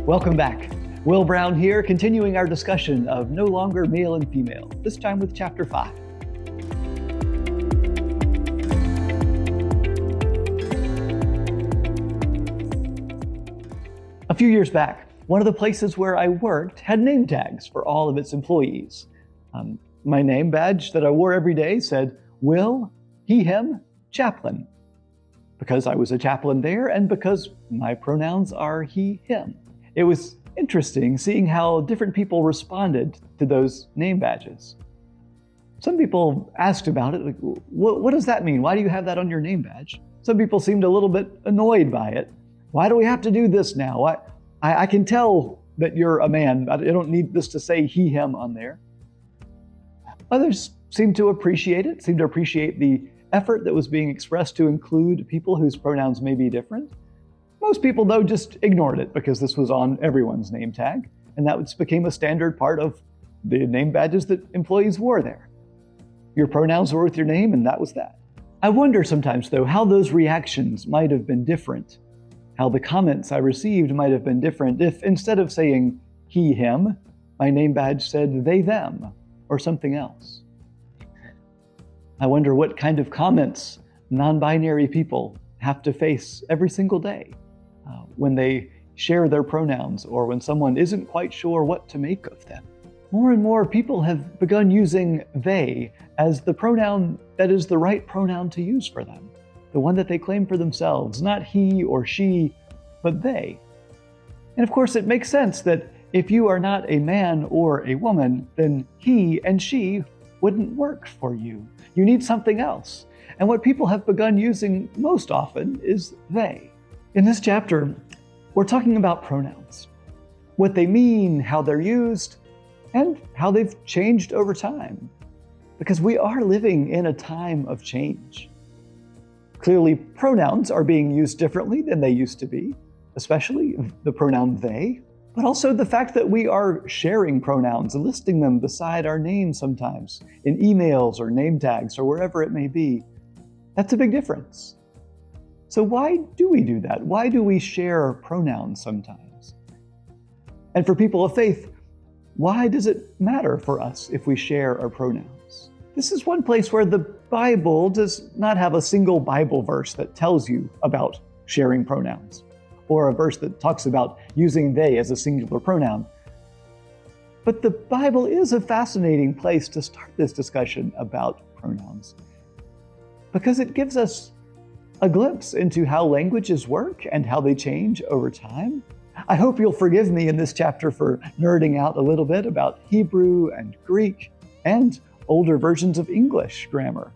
Welcome back. Will Brown here, continuing our discussion of no longer male and female, this time with Chapter 5. A few years back, one of the places where I worked had name tags for all of its employees. My name badge that I wore every day said, Will, he, him, chaplain, because I was a chaplain there and because my pronouns are he, him. It was interesting seeing how different people responded to those name badges. Some people asked about it, like, what does that mean? Why do you have that on your name badge? Some people seemed a little bit annoyed by it. Why do we have to do this now? I can tell that you're a man. I don't need this to say he, him on there. Others seemed to appreciate it, seemed to appreciate the effort that was being expressed to include people whose pronouns may be different. Most people, though, just ignored it because this was on everyone's name tag, and that became a standard part of the name badges that employees wore there. Your pronouns were with your name, and that was that. I wonder sometimes, though, how those reactions might have been different, how the comments I received might have been different if instead of saying he, him, my name badge said they, them, or something else. I wonder what kind of comments non-binary people have to face every single day when they share their pronouns or when someone isn't quite sure what to make of them. More and more people have begun using they as the pronoun that is the right pronoun to use for them, the one that they claim for themselves, not he or she, but they. And of course, it makes sense that if you are not a man or a woman, then he and she wouldn't work for you. You need something else. And what people have begun using most often is they. In this chapter, we're talking about pronouns, what they mean, how they're used, and how they've changed over time. Because we are living in a time of change. Clearly, pronouns are being used differently than they used to be, especially the pronoun they, but also the fact that we are sharing pronouns and listing them beside our names sometimes in emails or name tags or wherever it may be. That's a big difference. So why do we do that? Why do we share pronouns sometimes? And for people of faith, why does it matter for us if we share our pronouns? This is one place where the Bible does not have a single Bible verse that tells you about sharing pronouns, or a verse that talks about using they as a singular pronoun. But the Bible is a fascinating place to start this discussion about pronouns, because it gives us a glimpse into how languages work and how they change over time. I hope you'll forgive me in this chapter for nerding out a little bit about Hebrew and Greek and older versions of English grammar.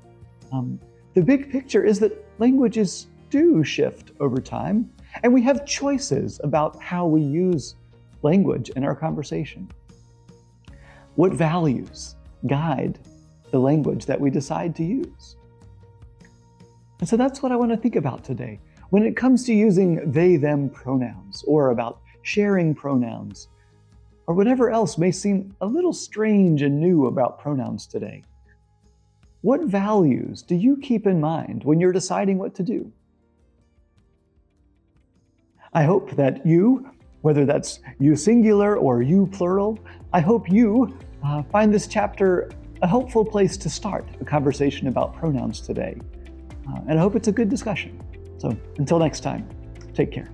The big picture is that languages do shift over time, and we have choices about how we use language in our conversation. What values guide the language that we decide to use? And so that's what I want to think about today. When it comes to using they, them pronouns, or about sharing pronouns, or whatever else may seem a little strange and new about pronouns today, what values do you keep in mind when you're deciding what to do? I hope that you, whether that's you singular or you plural, I hope you find this chapter a helpful place to start a conversation about pronouns today. And I hope it's a good discussion. So until next time, take care.